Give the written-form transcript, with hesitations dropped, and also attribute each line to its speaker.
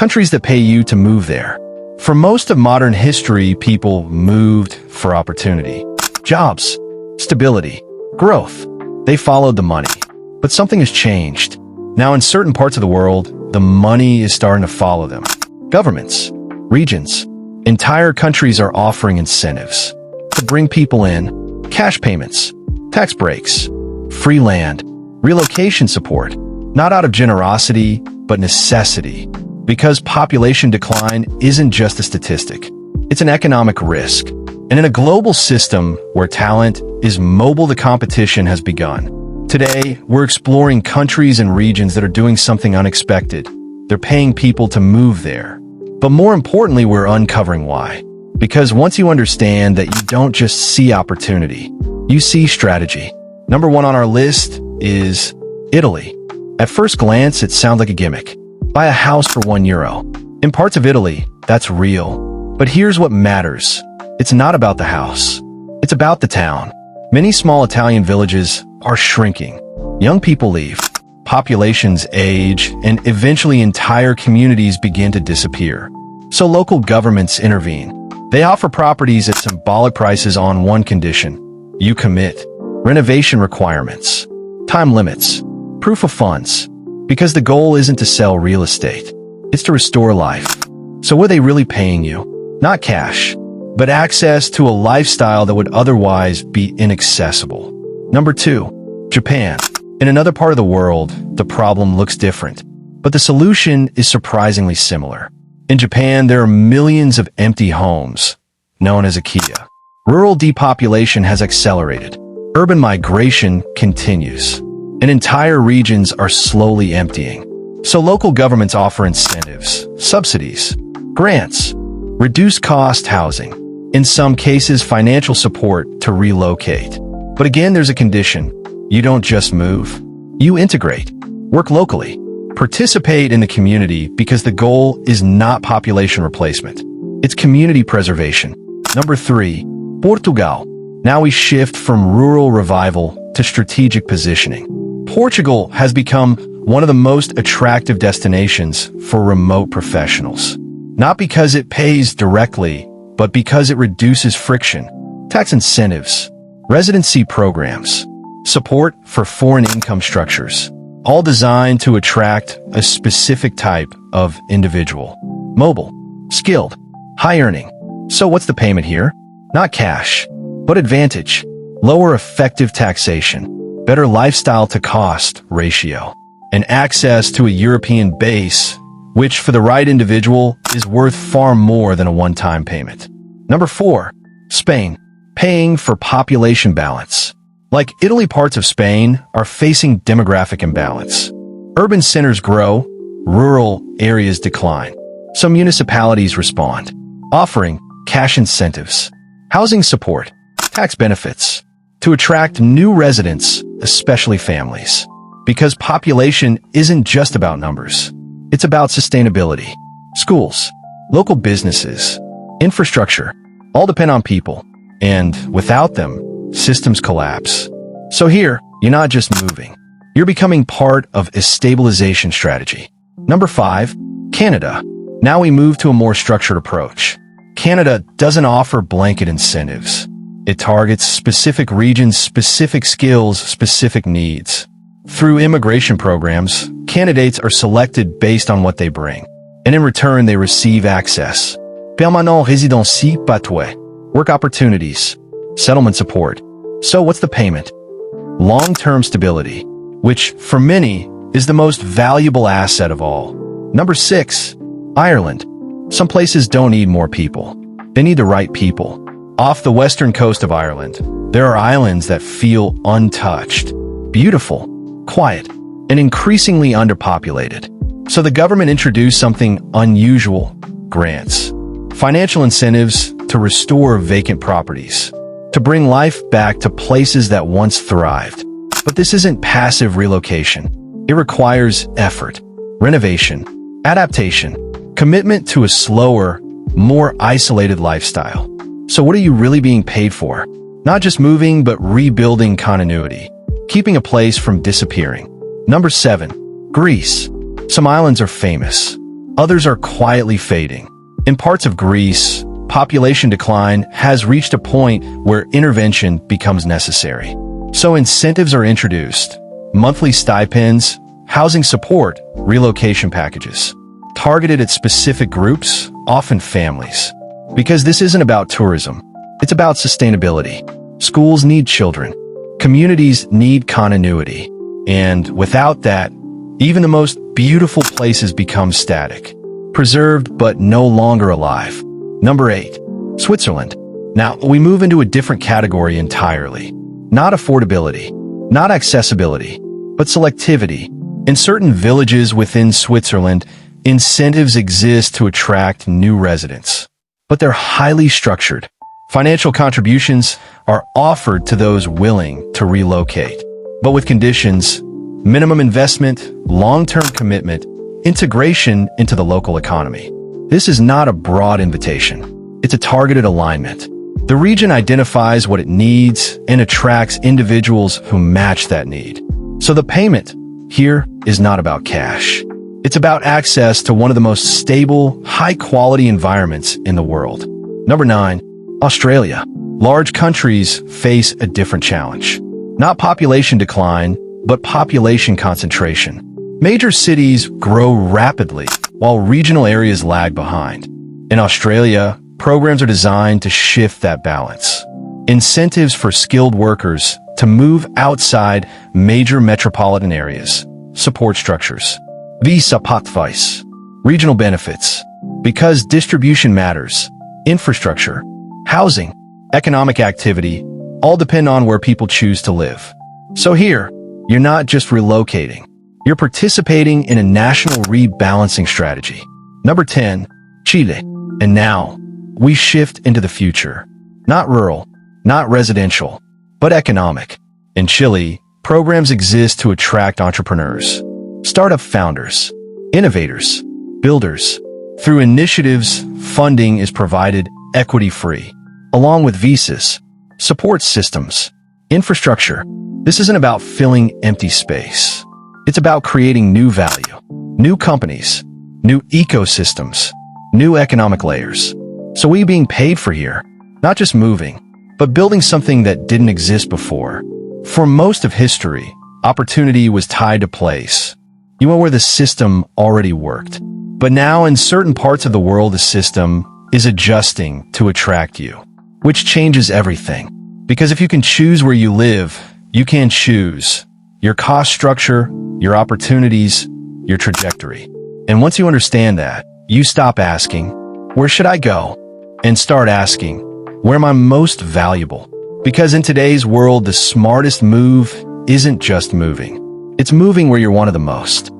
Speaker 1: countries that pay you to move there. For most of modern history, people moved for opportunity, jobs, stability, growth. They followed the money. But something has changed. Now, in certain parts of the world, the money is starting to follow them. Governments, regions, entire countries are offering incentives to bring people in, cash payments, tax breaks, free land, relocation support, not out of generosity, but necessity. Because population decline isn't just a statistic. It's an economic risk. And in a global system where talent is mobile, the competition has begun. Today, we're exploring countries and regions that are doing something unexpected. They're paying people to move there. But more importantly, we're uncovering why. Because once you understand that you don't just see opportunity, you see strategy. Number one on our list is Italy. At first glance, it sounds like a gimmick. Buy a house for €1. In parts of Italy, that's real. But here's what matters. It's not about the house. It's about the town. Many small Italian villages are shrinking. Young people leave. Populations age, and eventually entire communities begin to disappear. So local governments intervene. They offer properties at symbolic prices on one condition. You commit. Renovation requirements. Time limits. Proof of funds. Because the goal isn't to sell real estate. It's to restore life. So what are they really paying you? Not cash, but access to a lifestyle that would otherwise be inaccessible. Number two, Japan. In another part of the world, the problem looks different, but the solution is surprisingly similar. In Japan, there are millions of empty homes, known as Ikea. Rural depopulation has accelerated. Urban migration continues. And entire regions are slowly emptying. So local governments offer incentives, subsidies, grants, reduced cost housing, in some cases financial support to relocate. But again, there's a condition. You don't just move. You integrate, work locally, participate in the community because the goal is not population replacement. It's community preservation. Number three, Portugal. Now we shift from rural revival to strategic positioning. Portugal has become one of the most attractive destinations for remote professionals. Not because it pays directly, but because it reduces friction, tax incentives, residency programs, support for foreign income structures, all designed to attract a specific type of individual. Mobile, skilled, high-earning. So what's the payment here? Not cash, but advantage, lower effective taxation, better lifestyle to cost ratio, and access to a European base, which for the right individual is worth far more than a one-time payment. Number four, Spain. Paying for population balance. Like Italy, parts of Spain are facing demographic imbalance. Urban centers grow, rural areas decline. Some municipalities respond, offering cash incentives, housing support, tax benefits, to attract new residents, especially families. Because population isn't just about numbers. It's about sustainability. Schools, local businesses, infrastructure, all depend on people. And without them, systems collapse. So here, you're not just moving. You're becoming part of a stabilization strategy. Number five, Canada. Now we move to a more structured approach. Canada doesn't offer blanket incentives. It targets specific regions, specific skills, specific needs. Through immigration programs, candidates are selected based on what they bring. And in return, they receive access. Permanent résidency pathway. Work opportunities. Settlement support. So what's the payment? Long-term stability, which, for many, is the most valuable asset of all. Number six, Ireland. Some places don't need more people. They need the right people. Off the western coast of Ireland, there are islands that feel untouched, beautiful, quiet, and increasingly underpopulated. So the government introduced something unusual: grants, financial incentives to restore vacant properties, to bring life back to places that once thrived. But this isn't passive relocation. It requires effort, renovation, adaptation, commitment to a slower, more isolated lifestyle. So what are you really being paid for? Not just moving, but rebuilding continuity, keeping a place from disappearing. Number seven, Greece. Some islands are famous. Others are quietly fading. In parts of Greece, population decline has reached a point where intervention becomes necessary. So incentives are introduced: monthly stipends, housing support, relocation packages, targeted at specific groups, often families. Because this isn't about tourism, it's about sustainability. Schools need children. Communities need continuity. And without that, even the most beautiful places become static, preserved but no longer alive. Number 8. Switzerland. Now, we move into a different category entirely. Not affordability, not accessibility, but selectivity. In certain villages within Switzerland, incentives exist to attract new residents, but they're highly structured. Financial contributions are offered to those willing to relocate, but with conditions: minimum investment, long-term commitment, integration into the local economy. This is not a broad invitation. It's a targeted alignment. The region identifies what it needs and attracts individuals who match that need. So the payment here is not about cash. It's about access to one of the most stable, high-quality environments in the world. Number 9. Australia. Large countries face a different challenge. Not population decline, but population concentration. Major cities grow rapidly, while regional areas lag behind. In Australia, programs are designed to shift that balance. Incentives for skilled workers to move outside major metropolitan areas. Support structures. Visa pathways. Regional benefits. Because distribution matters. Infrastructure, housing, economic activity, all depend on where people choose to live. So here, you're not just relocating. You're participating in a national rebalancing strategy. Number 10. Chile. And now, we shift into the future. Not rural, not residential, but economic. In Chile, programs exist to attract entrepreneurs, startup founders, innovators, builders. Through initiatives, funding is provided equity-free, along with visas, support systems, infrastructure. This isn't about filling empty space. It's about creating new value, new companies, new ecosystems, new economic layers. So we being paid for here, not just moving, but building something that didn't exist before. For most of history, opportunity was tied to place. You went where the system already worked. But now in certain parts of the world, the system is adjusting to attract you, which changes everything. Because if you can choose where you live, you can choose your cost structure, your opportunities, your trajectory. And once you understand that, you stop asking, where should I go? And start asking, where am I most valuable? Because in today's world, the smartest move isn't just moving. It's moving where you're one of the most.